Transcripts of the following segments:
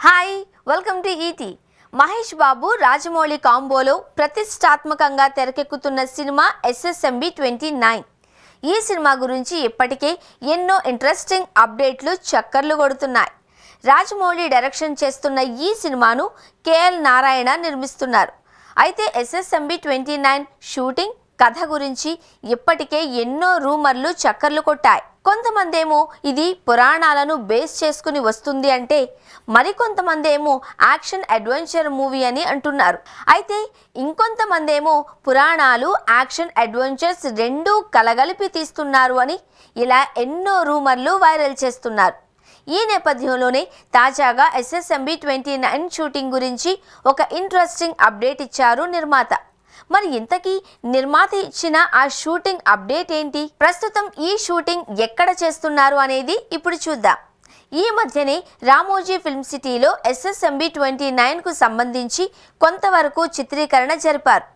Hi welcome to ET. Mahesh Babu Rajamouli కాంబోలో ప్రతిష్టాత్మకంగా తెరకెక్కుతున్న సినిమా SSMB 29. ఈ సినిమా గురించి ఇప్పటికే ఎన్నో ఇంట్రెస్టింగ్ అప్డేట్లు చక్కర్లు కొడుతున్నాయి. రాజమౌళి డైరెక్షన్ చేస్తున్న ఈ సినిమాను KL నారాయణ నిర్మిస్తున్నారు. అయితే SSMB 29 షూటింగ్ కథ గురించి ఇప్పటికే ఎన్నో రూమర్లు చక్కర్లు కొట్టాయి. కొంతమందేమో ఇది పురాణాలను బేస్ చేసుకుని వస్తుంది అంటే, మరికొంతమందేమో యాక్షన్ అడ్వెంచర్ మూవీ అని అంటున్నారు. అయితే ఇంకొంతమందేమో పురాణాలు యాక్షన్ అడ్వెంచర్స్ రెండూ కలగలిపి తీస్తున్నారు అని ఇలా ఎన్నో రూమర్లు వైరల్ చేస్తున్నారు. ఈ నేపథ్యంలోనే తాజాగా SSMB 29 షూటింగ్ గురించి ఒక ఇంట్రెస్టింగ్ అప్డేట్ ఇచ్చారు నిర్మాత. మరి ఇంతకీ నిర్మాత ఇచ్చిన ఆ షూటింగ్ అప్డేట్ ఏంటి, ప్రస్తుతం ఈ షూటింగ్ ఎక్కడ చేస్తున్నారు అనేది ఇప్పుడు చూద్దాం. ఈ మధ్యనే రామోజీ ఫిల్మ్ సిటీలో SSMB 29కు సంబంధించి కొంతవరకు చిత్రీకరణ జరిపారు.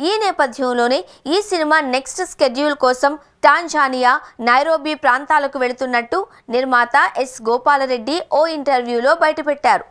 ఈ నేపథ్యంలోనే ఈ సినిమా నెక్స్ట్ స్కెడ్యూల్ కోసం టాంజానియా, నైరోబీ ప్రాంతాలకు వెళుతున్నట్టు నిర్మాత S. గోపాలరెడ్డి ఓ ఇంటర్వ్యూలో బయటపెట్టారు.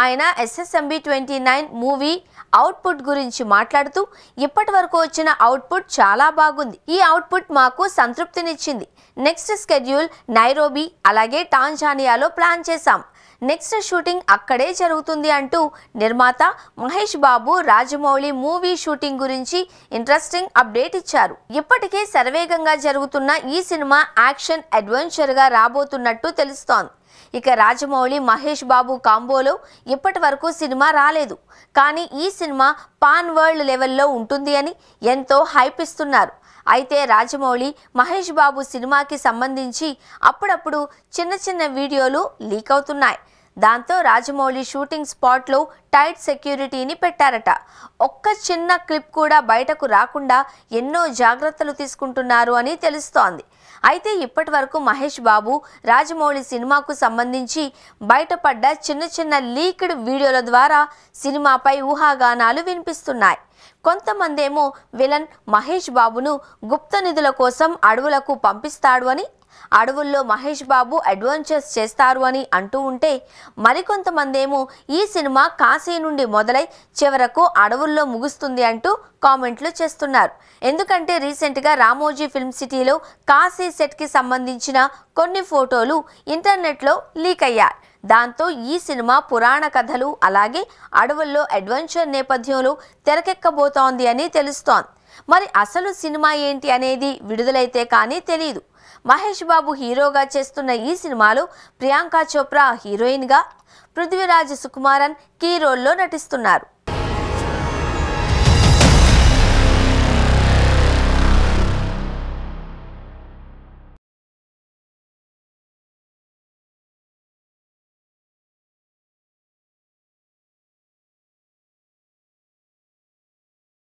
ఆయన SSMB 29 మూవీ అవుట్పుట్ గురించి మాట్లాడుతూ, ఇప్పటి వరకు వచ్చిన అవుట్పుట్ చాలా బాగుంది. ఈ అవుట్పుట్ మాకు సంతృప్తినిచ్చింది. నెక్స్ట్ స్కెడ్యూల్ నైరోబీ అలాగే టాంజానియాలో ప్లాన్ చేశాం. నెక్స్ట్ షూటింగ్ అక్కడే జరుగుతుంది అంటూ నిర్మాత మహేష్ బాబు రాజమౌళి మూవీ షూటింగ్ గురించి ఇంట్రెస్టింగ్ అప్డేట్ ఇచ్చారు. ఇప్పటికే శరవేగంగా జరుగుతున్న ఈ సినిమా యాక్షన్ అడ్వెంచర్ గా రాబోతున్నట్టు తెలుస్తోంది. ఇక రాజమౌళి మహేష్ బాబు కాంబోలో ఇప్పటి వరకు సినిమా రాలేదు. కానీ ఈ సినిమా పాన్ వరల్డ్ లెవెల్లో ఉంటుంది అని ఎంతో హైప్ ఇస్తున్నారు. అయితే రాజమౌళి మహేష్ బాబు సినిమాకి సంబంధించి అప్పుడప్పుడు చిన్న వీడియోలు లీక్ అవుతున్నాయి. దాంతో రాజమౌళి షూటింగ్ స్పాట్లో టైట్ సెక్యూరిటీని పెట్టారట. ఒక్క చిన్న క్లిప్ కూడా బయటకు రాకుండా ఎన్నో జాగ్రత్తలు తీసుకుంటున్నారు అని తెలుస్తోంది. అయితే ఇప్పటి వరకు మహేష్ బాబు రాజమౌళి సినిమాకు సంబంధించి బయటపడ్డ చిన్న లీక్డ్ వీడియోల ద్వారా సినిమాపై ఊహాగానాలు వినిపిస్తున్నాయి. కొంతమందేమో విలన్ మహేష్ బాబును గుప్త నిధుల కోసం అడవులకు పంపిస్తాడు అని, అడవుల్లో మహేష్ బాబు అడ్వెంచర్స్ చేస్తారు అని అంటూ ఉంటే, మరికొంతమందేమో ఈ సినిమా కాశీ నుండి మొదలై చివరకు అడవుల్లో ముగుస్తుంది అంటూ కామెంట్లు చేస్తున్నారు. ఎందుకంటే రీసెంట్గా రామోజీ ఫిల్మ్ సిటీలో కాశీ సెట్కి సంబంధించిన కొన్ని ఫోటోలు ఇంటర్నెట్లో లీక్ అయ్యాయి. దాంతో ఈ సినిమా పురాణ కథలు అలాగే అడవుల్లో అడ్వెంచర్ నేపథ్యంలో తెరకెక్కబోతోంది అని తెలుస్తోంది. మరి అసలు సినిమా ఏంటి అనేది విడుదలైతే కానీ తెలియదు. మహేష్ బాబు హీరోగా చేస్తున్న ఈ సినిమాలో ప్రియాంక చోప్రా హీరోయిన్గా, పృథ్వీరాజ్ సుకుమారన్ కీ రోల్లో నటిస్తున్నారు.